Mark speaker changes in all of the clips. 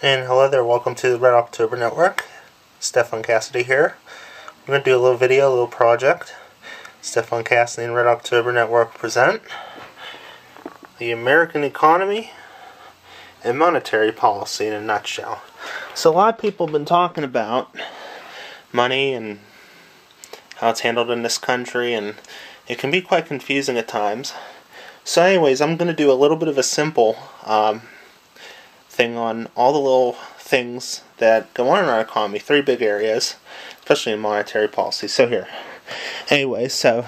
Speaker 1: And hello there, welcome to the Red October Network. Stefan Cassadee here. We're going to do a little video, a little project. Stefan Cassadee and Red October Network present the American economy and monetary policy in a nutshell. So a lot of people have been talking about money and how it's handled in this country, and it can be quite confusing at times. So anyways, I'm going to do a little bit of a simple thing on all the little things that go on in our economy, three big areas, especially in monetary policy. So here. Anyway, so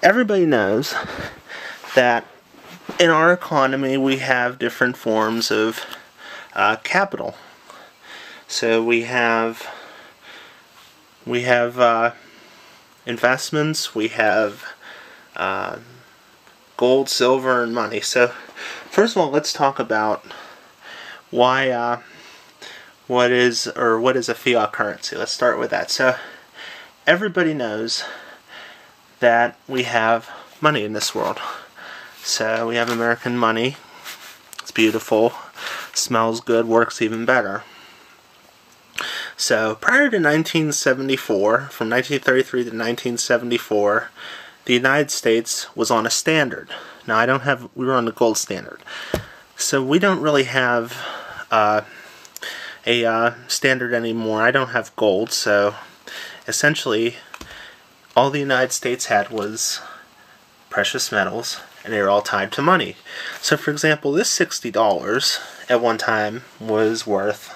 Speaker 1: everybody knows that in our economy we have different forms of capital. So we have investments, we have gold, silver, and money. So first of all, let's talk about what is a fiat currency. Let's start with that. So everybody knows that we have money in this world. So we have American money. It's beautiful, smells good, works even better. So prior to 1974, from 1933 to 1974, the United States was on a standard. Now we were on the gold standard. So we don't really have a standard anymore. I don't have gold, so essentially all the United States had was precious metals, and they were all tied to money. So for example, this $60 at one time was worth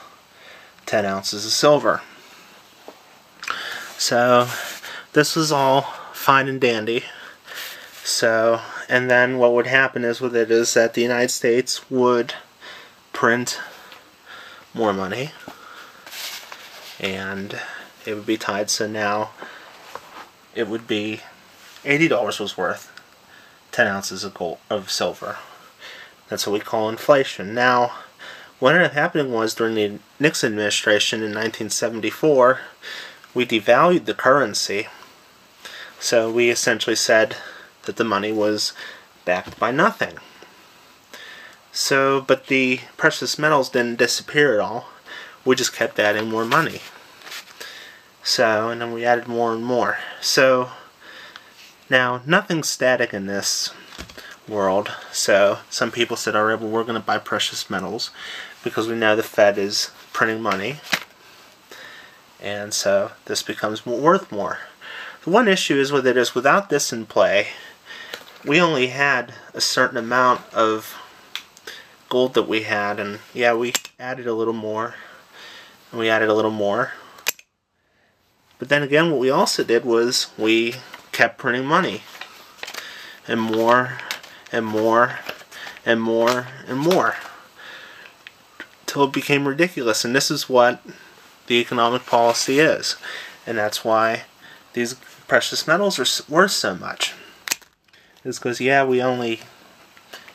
Speaker 1: 10 ounces of silver. So this was all fine and dandy. So, and then what would happen is with it is that the United States would print more money, and it would be tied. So now it would be $80 was worth 10 ounces of silver. That's what we call inflation. Now, what ended up happening was during the Nixon administration in 1974, we devalued the currency. So we essentially said that the money was backed by nothing. So, but the precious metals didn't disappear at all. We just kept adding more money. So, and then we added more and more. So, now, nothing's static in this world. So, some people said, alright, well, we're going to buy precious metals because we know the Fed is printing money. And so, this becomes worth more. The one issue is with it is without this in play, we only had a certain amount of gold that we had, and yeah, we added a little more, and we added a little more. But then again, what we also did was we kept printing money, and more, and more, and more, and more, till it became ridiculous. And this is what the economic policy is, and that's why these precious metals are worth so much. It's because, yeah, we only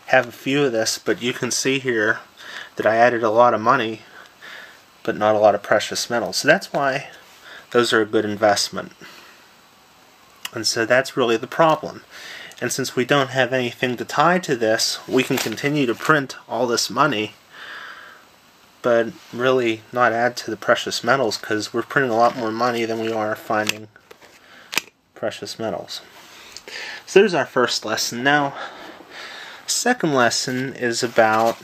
Speaker 1: have a few of this, but you can see here that I added a lot of money, but not a lot of precious metals. So that's why those are a good investment. And so that's really the problem. And since we don't have anything to tie to this, we can continue to print all this money, but really not add to the precious metals, because we're printing a lot more money than we are finding precious metals. So there's our first lesson. Now, second lesson is about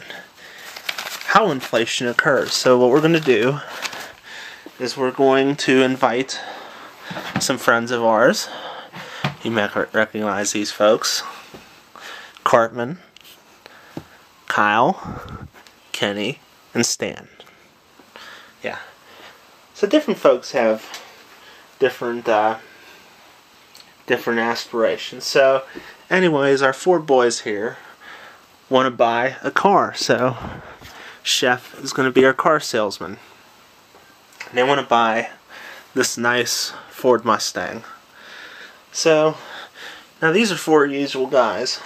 Speaker 1: how inflation occurs. So what we're going to do is we're going to invite some friends of ours. You might recognize these folks. Cartman, Kyle, Kenny, and Stan. Yeah. So different folks have different aspirations. So anyways, our four boys here want to buy a car. So Chef is going to be our car salesman. And they want to buy this nice Ford Mustang. So now these are four usual guys.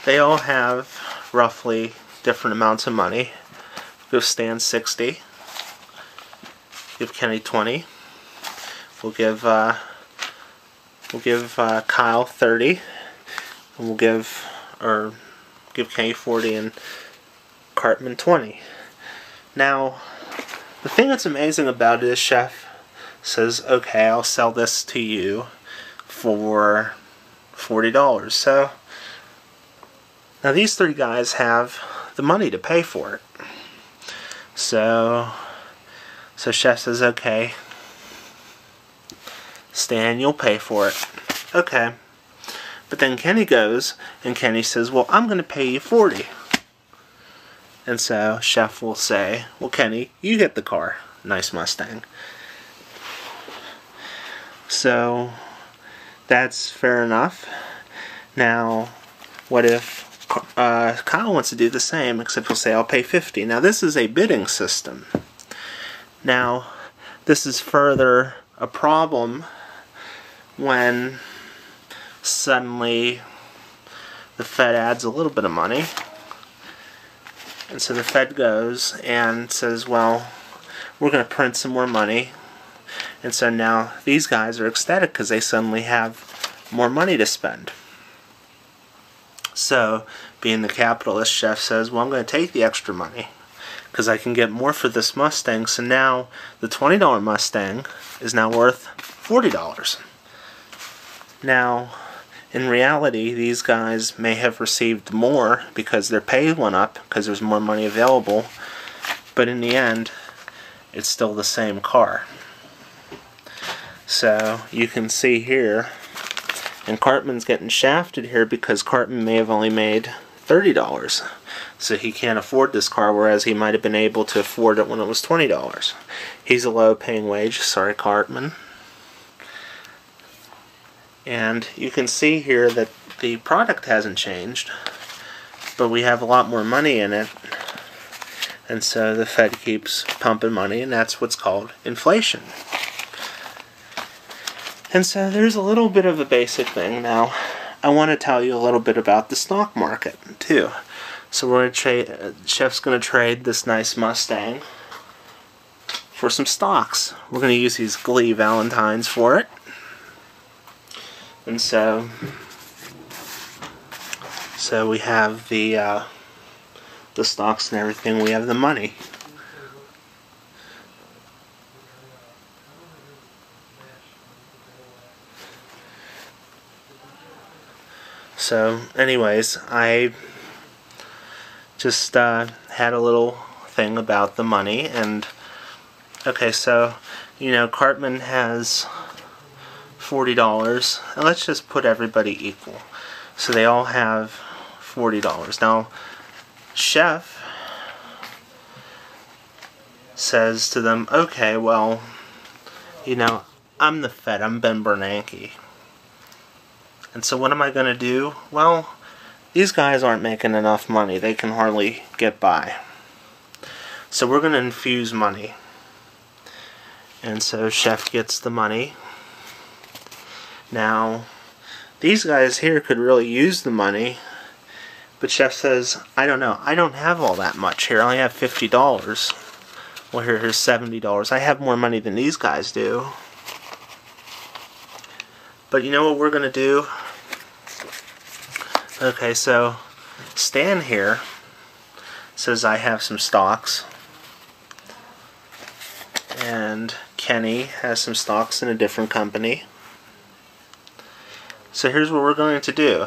Speaker 1: They all have roughly different amounts of money. Give Stan 60. Give Kenny 20. We'll give Kyle 30, and we'll give Kenny 40 and Cartman 20. Now, the thing that's amazing about it is Chef says, okay, I'll sell this to you for $40. So, now these three guys have the money to pay for it. So Chef says, okay, Stan, you'll pay for it. Okay. But then Kenny goes, and Kenny says, well, I'm going to pay you $40. And so Chef will say, well, Kenny, you get the car. Nice Mustang. So that's fair enough. Now, what if Kyle wants to do the same, except he'll say, I'll pay $50. Now, this is a bidding system. Now, this is further a problem when suddenly the Fed adds a little bit of money. And so the Fed goes and says, well, we're going to print some more money. And so now these guys are ecstatic because they suddenly have more money to spend. So, being the capitalist, Chef says, well, I'm going to take the extra money because I can get more for this Mustang. So now the $20 Mustang is now worth $40. Now, in reality, these guys may have received more because their pay went up because there's more money available. But in the end, it's still the same car. So you can see here, and Cartman's getting shafted here because Cartman may have only made $30. So he can't afford this car, whereas he might have been able to afford it when it was $20. He's a low-paying wage. Sorry, Cartman. And you can see here that the product hasn't changed, but we have a lot more money in it. And so the Fed keeps pumping money, and that's what's called inflation. And so there's a little bit of a basic thing. Now, I want to tell you a little bit about the stock market, too. So we're going to trade, Chef's going to trade this nice Mustang for some stocks. We're going to use these Glee Valentines for it. And so we have the stocks and everything. We have the money. So, anyways, I just had a little thing about the money, and okay, so Cartman has $40, and let's just put everybody equal. So they all have $40. Now, Chef says to them, okay, well, I'm the Fed, I'm Ben Bernanke. And so what am I going to do? Well, these guys aren't making enough money. They can hardly get by. So we're going to infuse money. And so Chef gets the money. Now, these guys here could really use the money, but Chef says, I don't know. I don't have all that much here. I only have $50. Well, here's $70. I have more money than these guys do. But you know what we're going to do? Okay, so Stan here says I have some stocks. And Kenny has some stocks in a different company. So here's what we're going to do.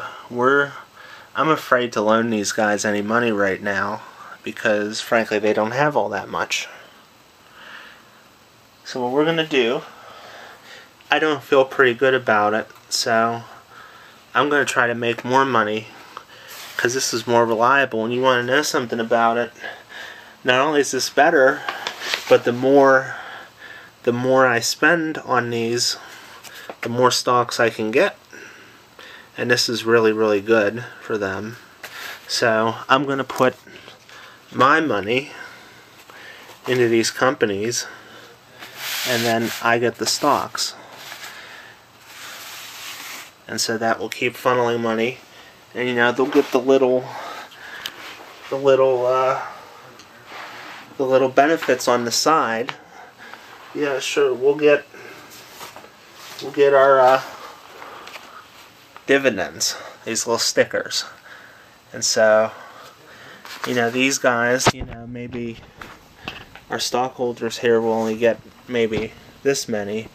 Speaker 1: I'm afraid to loan these guys any money right now because, frankly, they don't have all that much. So what we're going to do, I don't feel pretty good about it, so I'm going to try to make more money because this is more reliable. And you want to know something about it, not only is this better, but the more I spend on these, the more stocks I can get. And this is really, really good for them. So I'm going to put my money into these companies, and then I get the stocks. And so that will keep funneling money. And they'll get the little benefits on the side. Yeah, sure, we'll get our dividends, these little stickers. And so, these guys, maybe our stockholders here will only get maybe this many,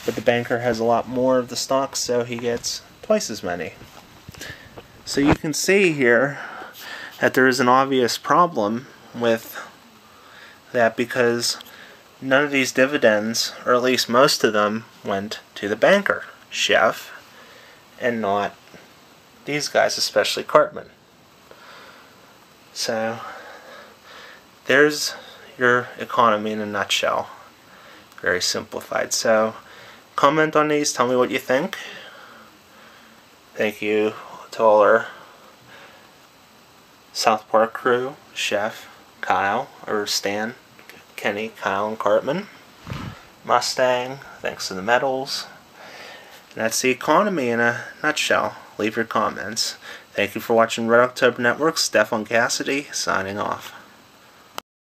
Speaker 1: but the banker has a lot more of the stocks, so he gets twice as many. So you can see here that there is an obvious problem with that, because none of these dividends, or at least most of them, went to the banker, Chef, and not these guys, especially Cartman. So there's your economy in a nutshell. Very simplified. So comment on these, tell me what you think. Thank you to all our South Park crew, Chef, Kyle, or Stan, Kenny, Kyle, and Cartman. Mustang, thanks to the medals. And that's the economy in a nutshell. Leave your comments. Thank you for watching Red October Network. Stefan Cassadee, signing off.